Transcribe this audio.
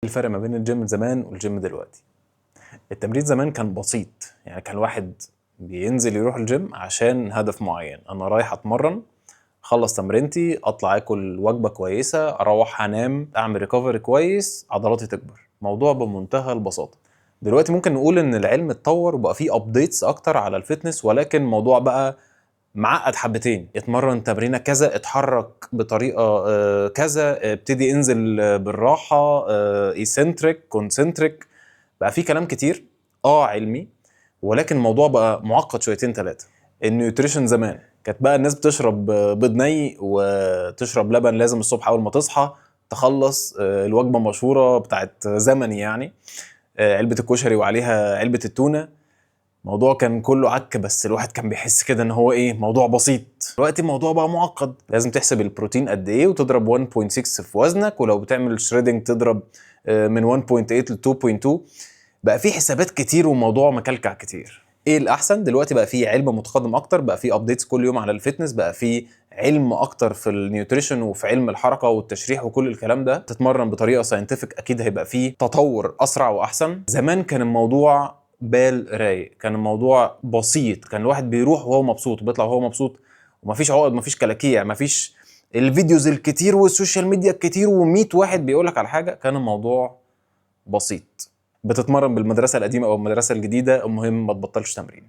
الفرق ما بين الجيم زمان والجيم دلوقتي. التمرين زمان كان بسيط، يعني كان الواحد بينزل يروح الجيم عشان هدف معين، انا رايح اتمرن، اخلص تمرينتي، اطلع اكل وجبه كويسه، اروح انام، اعمل ريكفري كويس، عضلاتي تكبر. موضوع بمنتهى البساطه. دلوقتي ممكن نقول ان العلم اتطور وبقى فيه ابديتس اكتر على الفتنس، ولكن الموضوع بقى معقد حبتين. اتمرن تمرينه كذا، اتحرك بطريقه كذا، ابتدي انزل بالراحه، ايسنتريك كونسنتريك. بقى في كلام كتير علمي، ولكن الموضوع بقى معقد شويتين ثلاثه. النيوتريشن زمان كانت بقى الناس بتشرب بيض ني وتشرب لبن لازم الصبح اول ما تصحى، تخلص الوجبه المشهوره بتاعت زمني يعني، علبه الكشري وعليها علبه التونه. الموضوع كان كله عك، بس الواحد كان بيحس كده ان هو موضوع بسيط. دلوقتي الموضوع بقى معقد، لازم تحسب البروتين قد ايه وتضرب 1.6 في وزنك، ولو بتعمل شريدنج تضرب من 1.8 ل 2.2. بقى في حسابات كتير وموضوع مكلكع كتير. ايه الاحسن؟ دلوقتي بقى في علم متقدم اكتر، بقى في ابديتس كل يوم على الفتنس، بقى في علم اكتر في النيوتريشن وفي علم الحركه والتشريح وكل الكلام ده. تتمرن بطريقه ساينتفك اكيد هيبقى فيه تطور اسرع واحسن. زمان كان الموضوع بال رايق، كان الموضوع بسيط، كان الواحد بيروح وهو مبسوط وبيطلع وهو مبسوط، ومفيش عقد، مفيش كلاكيع، مفيش الفيديوز الكتير والسوشيال ميديا الكتير و100 واحد بيقولك على حاجه. كان الموضوع بسيط. بتتمرن بالمدرسه القديمه او المدرسه الجديده، المهم ما تبطلش تمرين.